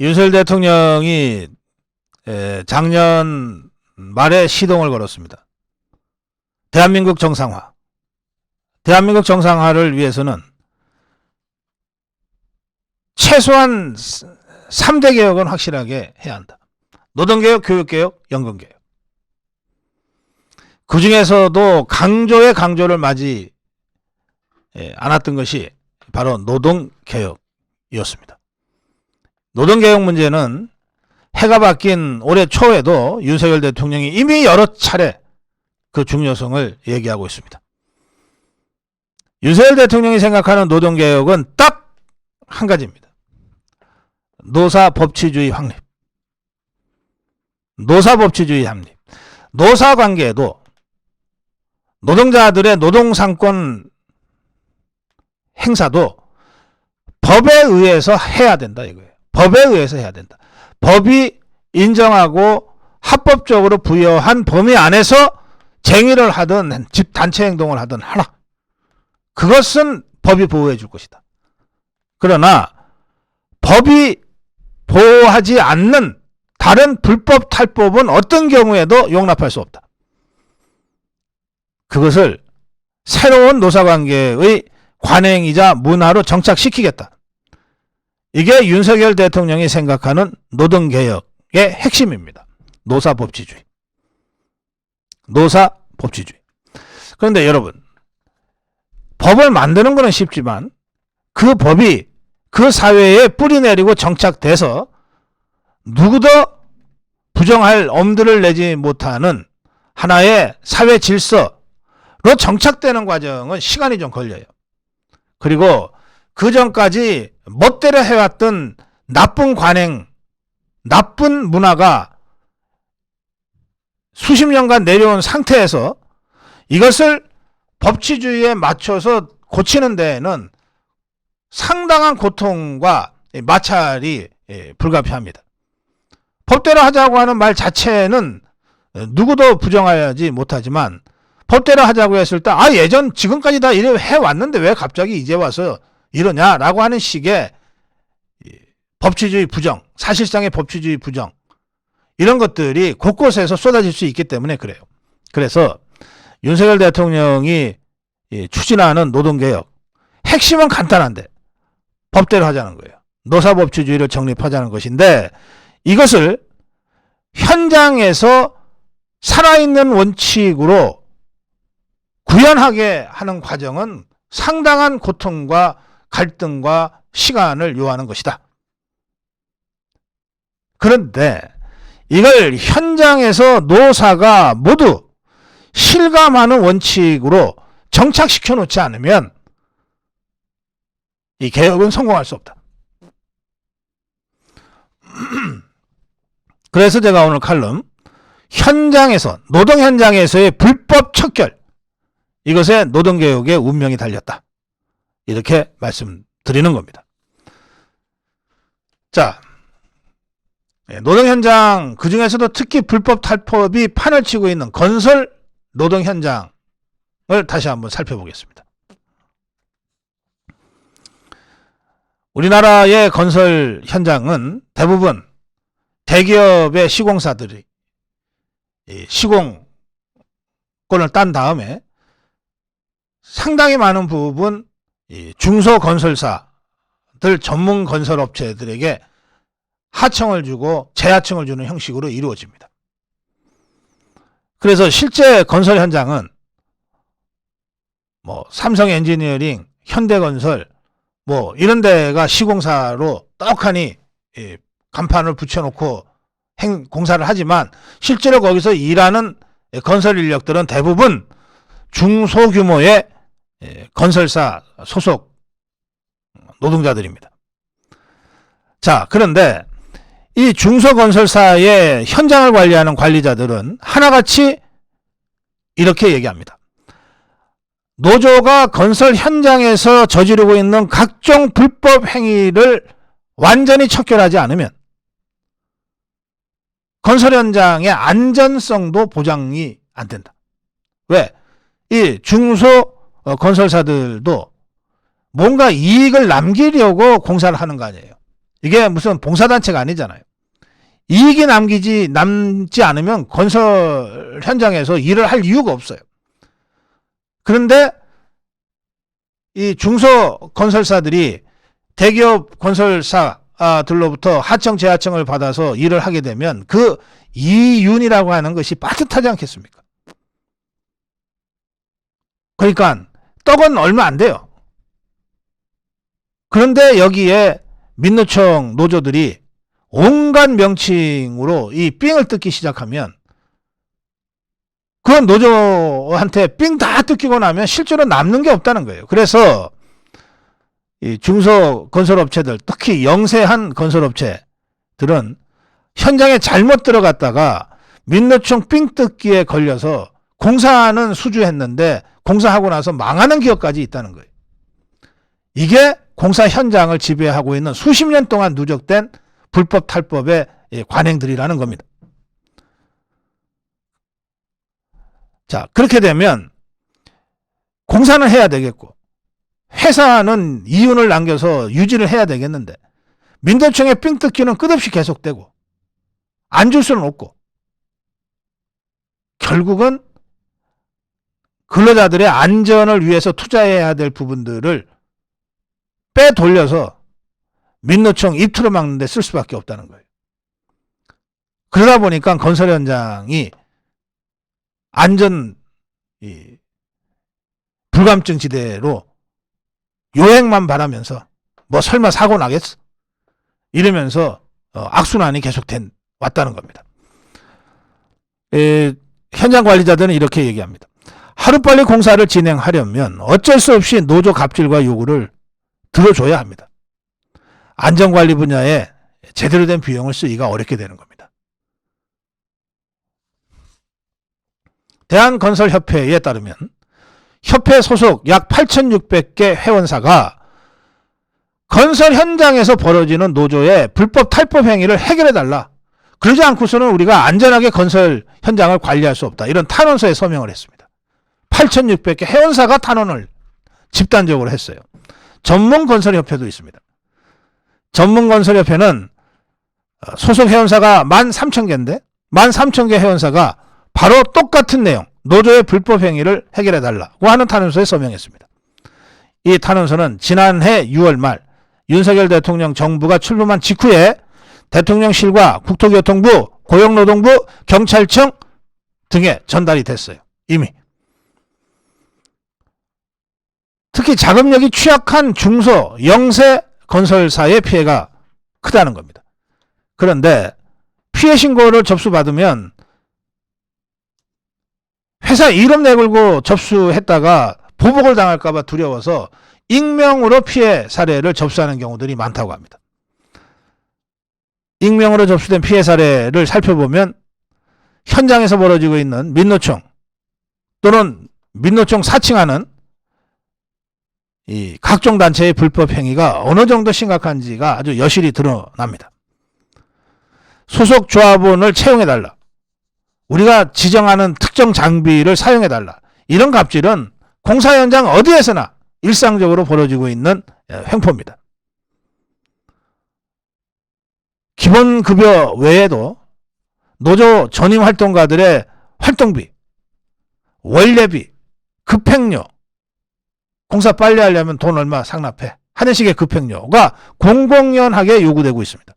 윤석열 대통령이 작년 말에 시동을 걸었습니다. 대한민국 정상화. 대한민국 정상화를 위해서는 최소한 3대 개혁은 확실하게 해야 한다. 노동개혁, 교육개혁, 연금개혁. 그 중에서도 강조의 강조를 맞이 않았던 것이 바로 노동개혁이었습니다. 노동개혁 문제는 해가 바뀐 올해 초에도 윤석열 대통령이 이미 여러 차례 그 중요성을 얘기하고 있습니다. 윤석열 대통령이 생각하는 노동개혁은 딱 한 가지입니다. 노사법치주의 확립. 노사법치주의 확립. 노사관계도 노동자들의 노동상권 행사도 법에 의해서 해야 된다 이거예요. 법에 의해서 해야 된다. 법이 인정하고 합법적으로 부여한 범위 안에서 쟁의를 하든 단체 행동을 하든 하라. 그것은 법이 보호해 줄 것이다. 그러나 법이 보호하지 않는 다른 불법 탈법은 어떤 경우에도 용납할 수 없다. 그것을 새로운 노사관계의 관행이자 문화로 정착시키겠다. 이게 윤석열 대통령이 생각하는 노동개혁의 핵심입니다. 노사법치주의. 노사법치주의. 그런데 여러분, 법을 만드는 것은 쉽지만 그 법이 그 사회에 뿌리내리고 정착돼서 누구도 부정할 엄두를 내지 못하는 하나의 사회 질서로 정착되는 과정은 시간이 좀 걸려요. 그리고 그 전까지 멋대로 해왔던 나쁜 관행, 나쁜 문화가 수십 년간 내려온 상태에서 이것을 법치주의에 맞춰서 고치는 데에는 상당한 고통과 마찰이 불가피합니다. 법대로 하자고 하는 말 자체는 누구도 부정하지 못하지만 법대로 하자고 했을 때 예전 지금까지 다 이래 해왔는데 왜 갑자기 이제 와서 이러냐라고 하는 식의 법치주의 부정, 사실상의 법치주의 부정 이런 것들이 곳곳에서 쏟아질 수 있기 때문에 그래요. 그래서 윤석열 대통령이 추진하는 노동개혁 핵심은 간단한데 법대로 하자는 거예요. 노사법치주의를 정립하자는 것인데 이것을 현장에서 살아있는 원칙으로 구현하게 하는 과정은 상당한 고통과 갈등과 시간을 요하는 것이다. 그런데 이걸 현장에서 노사가 모두 실감하는 원칙으로 정착시켜 놓지 않으면 이 개혁은 성공할 수 없다. 그래서 제가 오늘 칼럼 현장에서 노동 현장에서의 불법 척결 이것에 노동개혁의 운명이 달렸다. 이렇게 말씀드리는 겁니다. 자, 노동 현장 그 중에서도 특히 불법 탈법이 판을 치고 있는 건설 노동 현장을 다시 한번 살펴보겠습니다. 우리나라의 건설 현장은 대부분 대기업의 시공사들이 시공권을 딴 다음에 상당히 많은 부분 중소건설사들 전문 건설업체들에게 하청을 주고 재하청을 주는 형식으로 이루어집니다. 그래서 실제 건설 현장은 삼성 엔지니어링, 현대건설 이런 데가 시공사로 떡하니 간판을 붙여놓고 공사를 하지만 실제로 거기서 일하는 건설 인력들은 대부분 중소규모의 건설사 소속 노동자들입니다. 자, 그런데 이 중소건설사의 현장을 관리하는 관리자들은 하나같이 이렇게 얘기합니다. 노조가 건설 현장에서 저지르고 있는 각종 불법 행위를 완전히 척결하지 않으면 건설 현장의 안전성도 보장이 안 된다. 왜? 이 중소 건설사들도 뭔가 이익을 남기려고 공사를 하는 거 아니에요. 이게 무슨 봉사단체가 아니잖아요. 이익이 남지 않으면 건설 현장에서 일을 할 이유가 없어요. 그런데 이 중소건설사들이 대기업 건설사들로부터 하청, 재하청을 받아서 일을 하게 되면 그 이윤이라고 하는 것이 빠듯하지 않겠습니까? 그러니까 떡은 얼마 안 돼요. 그런데 여기에 민노총 노조들이 온갖 명칭으로 이 삥을 뜯기 시작하면 그 노조한테 삥 다 뜯기고 나면 실제로 남는 게 없다는 거예요. 그래서 이 중소건설업체들, 특히 영세한 건설업체들은 현장에 잘못 들어갔다가 민노총 삥 뜯기에 걸려서 공사는 수주했는데 공사하고 나서 망하는 기업까지 있다는 거예요. 이게 공사 현장을 지배하고 있는 수십 년 동안 누적된 불법 탈법의 관행들이라는 겁니다. 자, 그렇게 되면 공사는 해야 되겠고 회사는 이윤을 남겨서 유지를 해야 되겠는데 민노총의 삥 뜯기는 끝없이 계속되고 안 줄 수는 없고 결국은 근로자들의 안전을 위해서 투자해야 될 부분들을 빼돌려서 민노총 입틀어 막는 데 쓸 수밖에 없다는 거예요. 그러다 보니까 건설 현장이 안전 불감증 지대로 요행만 바라면서 뭐 설마 사고 나겠어? 이러면서 악순환이 계속 왔다는 겁니다. 현장 관리자들은 이렇게 얘기합니다. 하루빨리 공사를 진행하려면 어쩔 수 없이 노조 갑질과 요구를 들어줘야 합니다. 안전관리 분야에 제대로 된 비용을 쓰기가 어렵게 되는 겁니다. 대한건설협회에 따르면 협회 소속 약 8,600개 회원사가 건설 현장에서 벌어지는 노조의 불법 탈법 행위를 해결해달라. 그러지 않고서는 우리가 안전하게 건설 현장을 관리할 수 없다. 이런 탄원서에 서명을 했습니다. 8,600개 회원사가 탄원을 집단적으로 했어요. 전문건설협회도 있습니다. 전문건설협회는 소속 회원사가 13,000개인데 13,000개 회원사가 바로 똑같은 내용, 노조의 불법 행위를 해결해달라고 하는 탄원서에 서명했습니다. 이 탄원서는 지난해 6월 말 윤석열 대통령 정부가 출범한 직후에 대통령실과 국토교통부, 고용노동부, 경찰청 등에 전달이 됐어요. 이미. 특히 자금력이 취약한 중소, 영세 건설사의 피해가 크다는 겁니다. 그런데 피해 신고를 접수받으면 회사 이름 내걸고 접수했다가 보복을 당할까 봐 두려워서 익명으로 피해 사례를 접수하는 경우들이 많다고 합니다. 익명으로 접수된 피해 사례를 살펴보면 현장에서 벌어지고 있는 민노총 또는 민노총 사칭하는 이 각종 단체의 불법 행위가 어느 정도 심각한지가 아주 여실히 드러납니다. 소속 조합원을 채용해달라. 우리가 지정하는 특정 장비를 사용해달라. 이런 갑질은 공사 현장 어디에서나 일상적으로 벌어지고 있는 횡포입니다. 기본급여 외에도 노조 전임 활동가들의 활동비, 원래비, 급행료, 공사 빨리 하려면 돈 얼마 상납해 하는 식의 급행료가 공공연하게 요구되고 있습니다.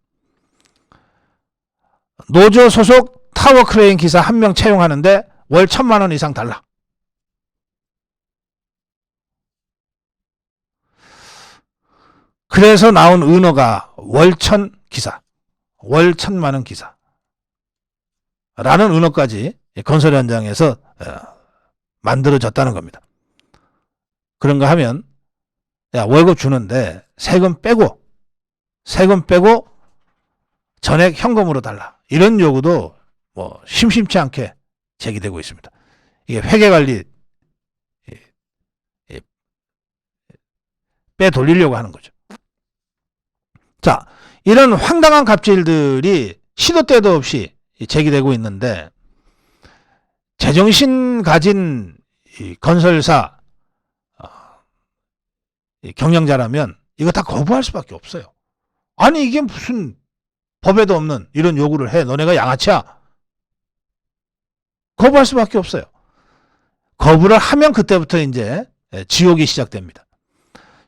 노조 소속 타워크레인 기사 1명 채용하는데 월 1,000만 원 이상 달라. 그래서 나온 은어가 월천 기사, 월 1,000만 원 기사 라는 은어까지 건설 현장에서 만들어졌다는 겁니다. 그런가 하면 야, 월급 주는데 세금 빼고 전액 현금으로 달라. 이런 요구도 뭐 심심치 않게 제기되고 있습니다. 이게 회계관리 빼돌리려고 하는 거죠. 자, 이런 황당한 갑질들이 시도 때도 없이 제기되고 있는데 제정신 가진 건설사 경영자라면 이거 다 거부할 수밖에 없어요. 아니 이게 무슨 법에도 없는 이런 요구를 해. 너네가 양아치야. 거부할 수밖에 없어요. 거부를 하면 그때부터 이제 지옥이 시작됩니다.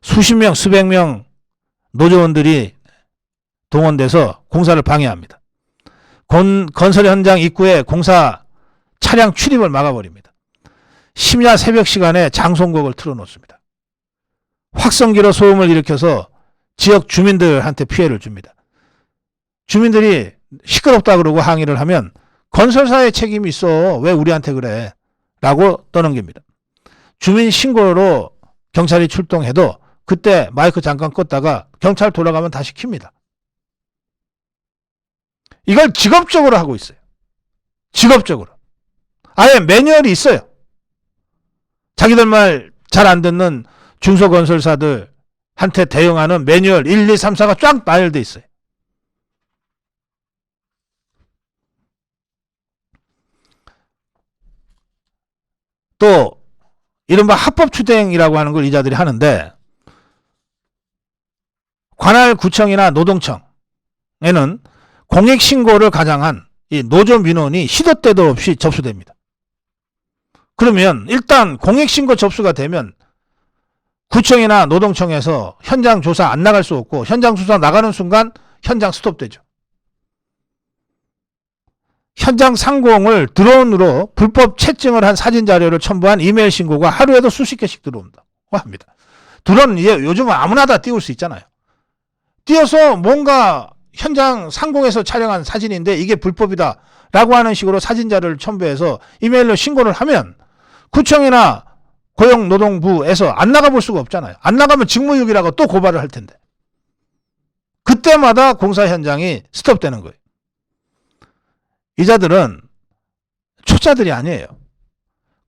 수십 명, 수백 명 노조원들이 동원돼서 공사를 방해합니다. 건설 현장 입구에 공사 차량 출입을 막아버립니다. 심야 새벽 시간에 장송곡을 틀어놓습니다. 확성기로 소음을 일으켜서 지역 주민들한테 피해를 줍니다. 주민들이 시끄럽다 그러고 항의를 하면 건설사의 책임이 있어. 왜 우리한테 그래? 라고 떠넘깁니다. 주민 신고로 경찰이 출동해도 그때 마이크 잠깐 껐다가 경찰 돌아가면 다시 킵니다. 이걸 직업적으로 하고 있어요. 직업적으로. 아예 매뉴얼이 있어요. 자기들 말 잘 안 듣는 중소건설사들한테 대응하는 매뉴얼 1, 2, 3, 4가 쫙 나열돼 있어요. 또 이른바 합법추댕이라고 하는 걸 이자들이 하는데, 관할 구청이나 노동청에는 공익신고를 가장한 이 노조 민원이 시도 때도 없이 접수됩니다. 그러면 일단 공익신고 접수가 되면 구청이나 노동청에서 현장 조사 안 나갈 수 없고, 현장 조사 나가는 순간 현장 스톱되죠. 현장 상공을 드론으로 불법 채증을 한 사진 자료를 첨부한 이메일 신고가 하루에도 수십 개씩 들어온다고 합니다. 드론 요즘은 아무나 다 띄울 수 있잖아요. 띄어서 뭔가 현장 상공에서 촬영한 사진인데 이게 불법이다 라고 하는 식으로 사진 자료를 첨부해서 이메일로 신고를 하면 구청이나 고용노동부에서 안 나가볼 수가 없잖아요. 안 나가면 직무유기라고 또 고발을 할 텐데. 그때마다 공사 현장이 스톱되는 거예요. 이자들은 초짜들이 아니에요.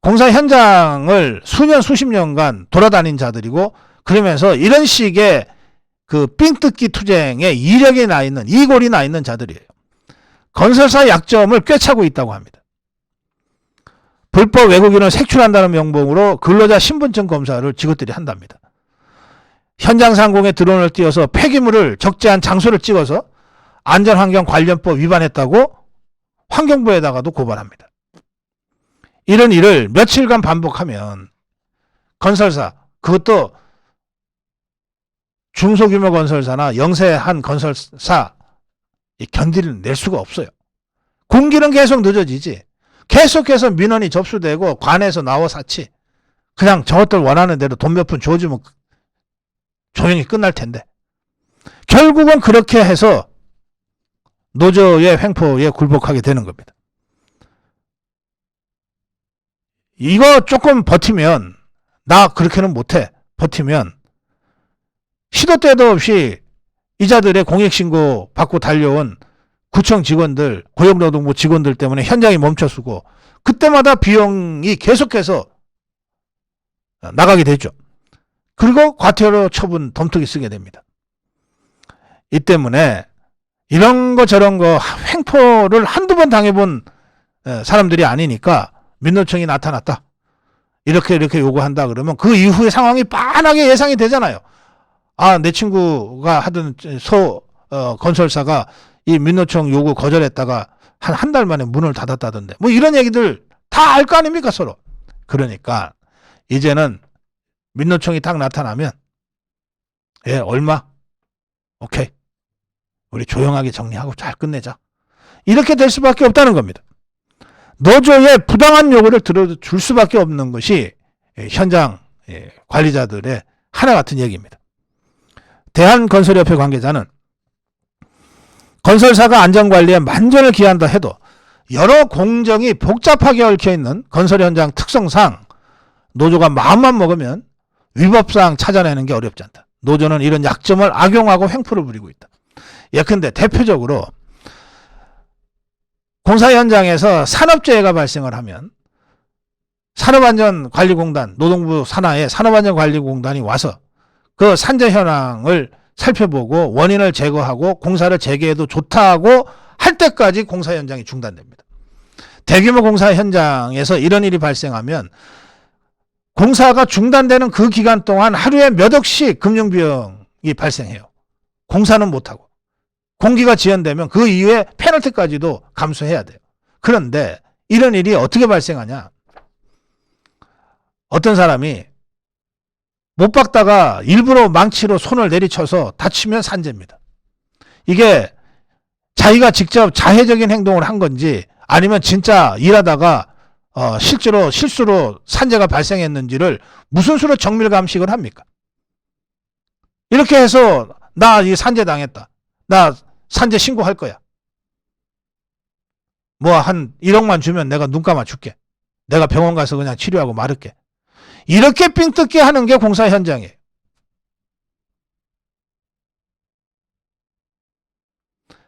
공사 현장을 수년 수십 년간 돌아다닌 자들이고, 그러면서 이런 식의 그 삥뜯기 투쟁에 이력이 나 있는, 이골이 나 있는 자들이에요. 건설사 약점을 꿰차고 있다고 합니다. 불법 외국인을 색출한다는 명목으로 근로자 신분증 검사를 직원들이 한답니다. 현장 상공에 드론을 띄워서 폐기물을 적재한 장소를 찍어서 안전환경관련법 위반했다고 환경부에다가도 고발합니다. 이런 일을 며칠간 반복하면 건설사, 그것도 중소규모 건설사나 영세한 건설사 견디를 낼 수가 없어요. 공기는 계속 늦어지지. 계속해서 민원이 접수되고 관에서 나와 사치. 그냥 저것들 원하는 대로 돈 몇 푼 줘주면 조용히 끝날 텐데. 결국은 그렇게 해서 노조의 횡포에 굴복하게 되는 겁니다. 이거 조금 버티면, 나 그렇게는 못해, 버티면 시도 때도 없이 이자들의 공익신고 받고 달려온 구청 직원들, 고용노동부 직원들 때문에 현장이 멈춰서고, 그때마다 비용이 계속해서 나가게 되죠. 그리고 과태료 처분 덤터기 쓰게 됩니다. 이 때문에 이런 거 저런 거 횡포를 한두 번 당해본 사람들이 아니니까 민노총이 나타났다, 이렇게 요구한다 그러면 그 이후의 상황이 빤하게 예상이 되잖아요. 아, 내 친구가 하던 건설사가 이 민노총 요구 거절했다가 한 달 만에 문을 닫았다던데, 뭐 이런 얘기들 다 알 거 아닙니까 서로. 그러니까 이제는 민노총이 딱 나타나면, 예, 얼마? 오케이, 우리 조용하게 정리하고 잘 끝내자, 이렇게 될 수밖에 없다는 겁니다. 노조의 부당한 요구를 들어줄 수밖에 없는 것이 현장 관리자들의 하나 같은 얘기입니다. 대한건설협회 관계자는 건설사가 안전관리에 만전을 기한다 해도 여러 공정이 복잡하게 얽혀있는 건설 현장 특성상 노조가 마음만 먹으면 위법사항 찾아내는 게 어렵지 않다. 노조는 이런 약점을 악용하고 횡포를 부리고 있다. 예컨대 대표적으로 공사 현장에서 산업재해가 발생을 하면 산업안전관리공단, 노동부 산하에 산업안전관리공단이 와서 그 산재 현황을 살펴보고 원인을 제거하고 공사를 재개해도 좋다고 할 때까지 공사 현장이 중단됩니다. 대규모 공사 현장에서 이런 일이 발생하면 공사가 중단되는 그 기간 동안 하루에 몇 억씩 금융비용이 발생해요. 공사는 못하고. 공기가 지연되면 그 이후에 페널티까지도 감수해야 돼요. 그런데 이런 일이 어떻게 발생하냐? 어떤 사람이 못 박다가 일부러 망치로 손을 내리쳐서 다치면 산재입니다. 이게 자기가 직접 자해적인 행동을 한 건지 아니면 진짜 일하다가 실제로 실수로 산재가 발생했는지를 무슨 수로 정밀 감식을 합니까? 이렇게 해서 나 이 산재 당했다. 나 산재 신고할 거야. 뭐 한 1억만 주면 내가 눈 감아 줄게. 내가 병원 가서 그냥 치료하고 마를게. 이렇게 삥 뜯게 하는 게 공사 현장이에요.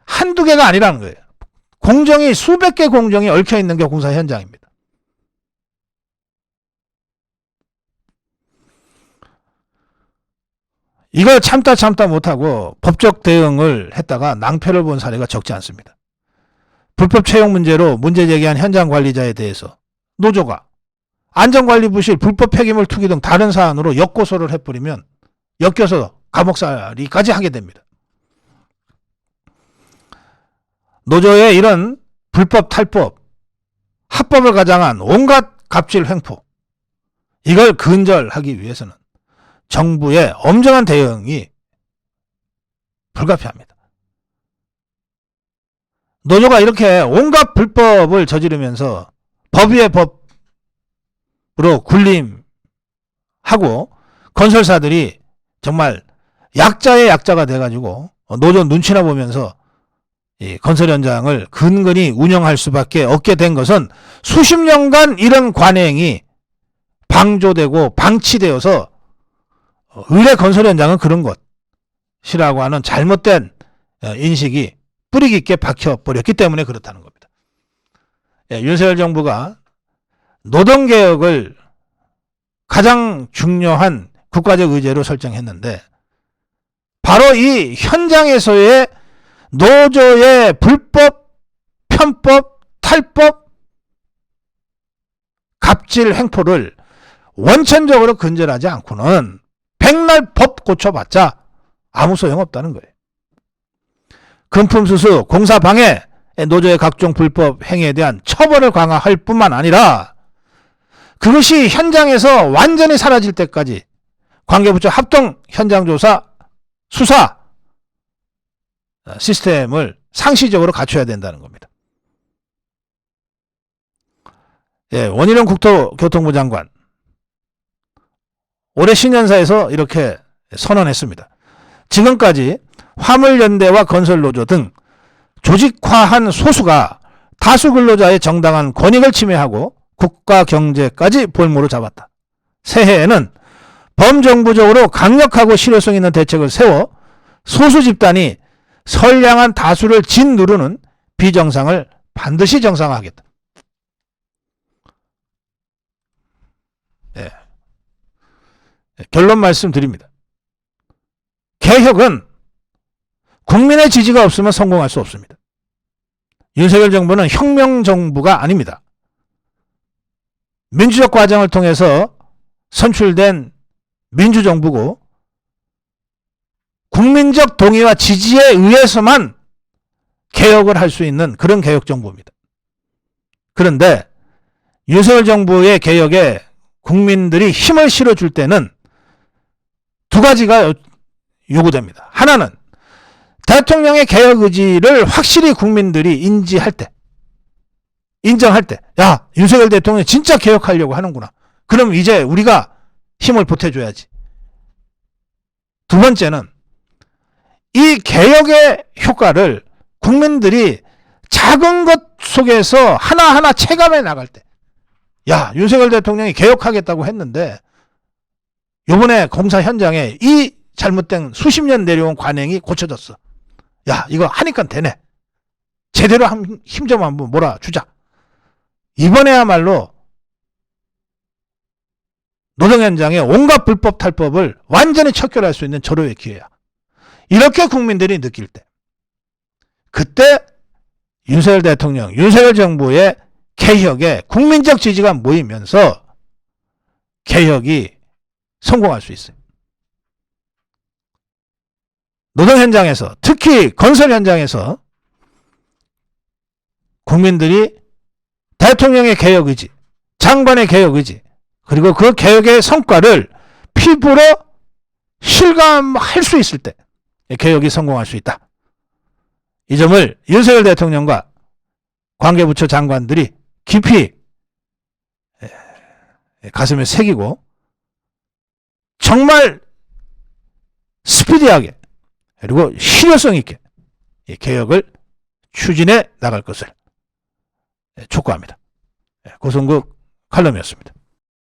한두 개가 아니라는 거예요. 공정이 수백 개 공정이 얽혀 있는 게 공사 현장입니다. 이걸 참다 못하고 법적 대응을 했다가 낭패를 본 사례가 적지 않습니다. 불법 채용 문제로 문제 제기한 현장 관리자에 대해서 노조가 안전관리부실 불법 폐기물 투기 등 다른 사안으로 역고소를 해버리면 엮여서 감옥살이까지 하게 됩니다. 노조의 이런 불법 탈법, 합법을 가장한 온갖 갑질 횡포, 이걸 근절하기 위해서는 정부의 엄정한 대응이 불가피합니다. 노조가 이렇게 온갖 불법을 저지르면서 법 위에 법으로 군림하고 건설사들이 정말 약자의 약자가 돼가지고 노조 눈치나 보면서 이 건설 현장을 근근히 운영할 수밖에 없게 된 것은 수십 년간 이런 관행이 방조되고 방치되어서 의뢰 건설 현장은 그런 것이라고 하는 잘못된 인식이 뿌리 깊게 박혀버렸기 때문에 그렇다는 겁니다. 윤석열 정부가 노동개혁을 가장 중요한 국가적 의제로 설정했는데 바로 이 현장에서의 노조의 불법, 편법, 탈법, 갑질 행포를 원천적으로 근절하지 않고는 백날 법 고쳐봤자 아무 소용없다는 거예요. 금품수수, 공사방해, 노조의 각종 불법 행위에 대한 처벌을 강화할 뿐만 아니라 그것이 현장에서 완전히 사라질 때까지 관계부처 합동 현장조사, 수사 시스템을 상시적으로 갖춰야 된다는 겁니다. 원희룡 국토교통부 장관 올해 신년사에서 이렇게 선언했습니다. 지금까지 화물연대와 건설노조 등 조직화한 소수가 다수 근로자의 정당한 권익을 침해하고 국가 경제까지 볼모로 잡았다. 새해에는 범정부적으로 강력하고 실효성 있는 대책을 세워 소수 집단이 선량한 다수를 짓누르는 비정상을 반드시 정상화하겠다. 결론 말씀드립니다. 개혁은 국민의 지지가 없으면 성공할 수 없습니다. 윤석열 정부는 혁명정부가 아닙니다. 민주적 과정을 통해서 선출된 민주정부고 국민적 동의와 지지에 의해서만 개혁을 할 수 있는 그런 개혁정부입니다. 그런데 윤석열 정부의 개혁에 국민들이 힘을 실어줄 때는 두 가지가 요구됩니다. 하나는 대통령의 개혁 의지를 확실히 국민들이 인지할 때, 인정할 때, 야, 윤석열 대통령이 진짜 개혁하려고 하는구나. 그럼 이제 우리가 힘을 보태줘야지. 두 번째는 이 개혁의 효과를 국민들이 작은 것 속에서 하나하나 체감해 나갈 때, 야, 윤석열 대통령이 개혁하겠다고 했는데 요번에 공사 현장에 이 잘못된 수십 년 내려온 관행이 고쳐졌어. 야, 이거 하니까 되네. 제대로 힘 좀 한번 몰아주자. 이번에야말로 노동 현장의 온갖 불법 탈법을 완전히 척결할 수 있는 절호의 기회야. 이렇게 국민들이 느낄 때, 그때 윤석열 대통령, 윤석열 정부의 개혁에 국민적 지지가 모이면서 개혁이 성공할 수 있어요. 노동 현장에서 특히 특히 건설 현장에서 국민들이 대통령의 개혁 의지, 장관의 개혁 의지, 그리고 그 개혁의 성과를 피부로 실감할 수 있을 때 개혁이 성공할 수 있다. 이 점을 윤석열 대통령과 관계부처 장관들이 깊이 가슴에 새기고 정말 스피디하게 그리고 실효성 있게 개혁을 추진해 나갈 것을 촉구합니다. 고성국 칼럼이었습니다.